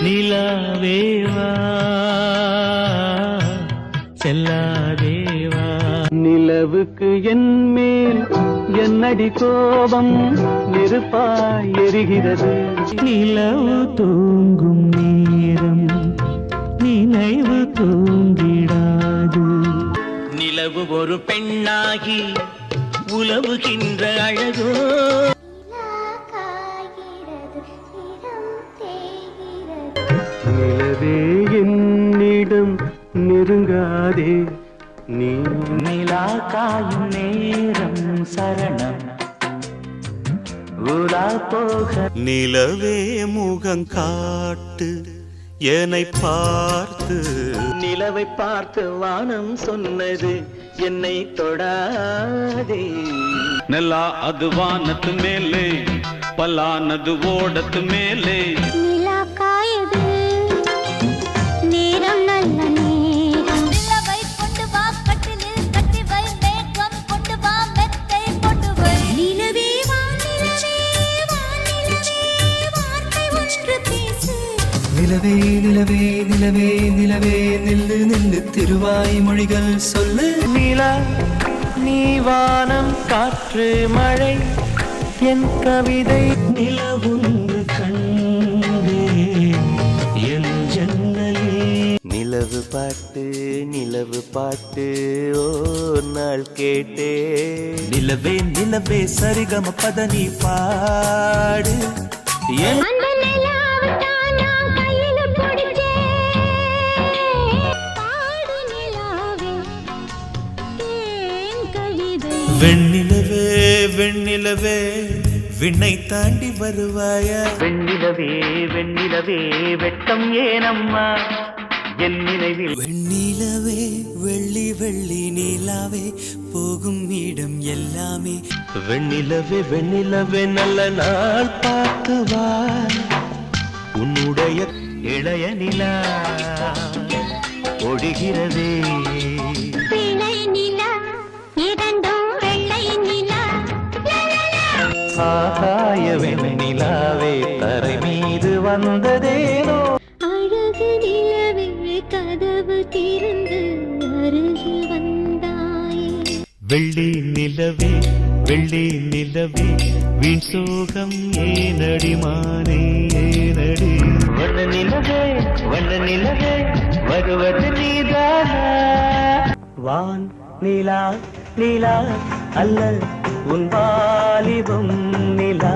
நிலவேவா செல்லாதேவா. நிலவுக்கு என் மேல் என்னடி கோபம் நெருப்பாய் எரிகிறது. நிலவு தூங்கும் நேரம் நினைவு தூங்கிடாது. நிலவு ஒரு பெண்ணாகி உலவுகின்ற அழகோ. நிலவே என்னிடம் நெருங்காதே நீ. நிலா காயும் நேரம் சரணம் உலா போக. நிலவே முகம் காட்டு என்னை பார்த்து. நிலவை பார்த்து வானம் சொன்னது என்னை தொடாதே. ನೆಲ ಅದು ವಾನದ ಮೇಲೆ ಪಲಾನದು ಓಡದ ಮೇಲೆ. நிலா காயுது நேரம் நல்ல நேரம். நிலவை கொண்டு வா கட்டிலில் கட்டி வை மேகம் கொண்டு வா மெத்தை கொண்டு வை. நிலவே வா நிலவே வா நிலவே வார்த்தை ஒன்று பேசு. நிலவே நிலவே நிலவே நிலவே நில்லு நில்லு திருவாய் மொழிகள் சொல்லு. நிலா நீ வானம் காற்று மழை என் கவிதை. நிலவுண்டு கண்டே என் ஜன்னலில். நிலவு பாட்டு ஓர் நாள் கேட்டே. நிலவே நிலவே சரிகம பதனி பாடு. அந்த நிலாவைத்தான் நான் கையில பிடிச்சேன். பாடு நிலாவே ஏன் கவிதை. வெண்ணிலவே வெண்ணிலவே விண்ணை தாண்டி வருவாயா. வெண்ணிலவே வெண்ணிலவே வெட்டம் ஏனம்மா என் நினைவில். வெண்ணிலவே வெள்ளி வெள்ளி நிலாவே போகும் இடம் எல்லாமே. வெண்ணிலவே வெண்ணிலவே நல்ல நாள் பார்த்து வா. உன்னுடைய இளைய நிலா ஒடுகிறதே. பிழை நிலா இரண்டும் வெள்ளை நிலா. ஆகாய வெண்ணிலாவே தரை மீது வந்ததேனோ. அழகு நிலவே கதவு திறந்து அருகில் வந்தாயே. வெள்ளி நிலவே வீண் சோகம் ஏனடி மானே ஏனடி. வண்ண நிலவே வருவது நீதானா. வான் நிலா நிலா அல்ல உன் வாலிபம் நிலா.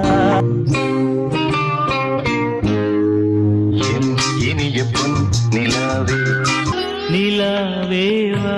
என் இனிய பொன் நிலாவே நிலாவேவா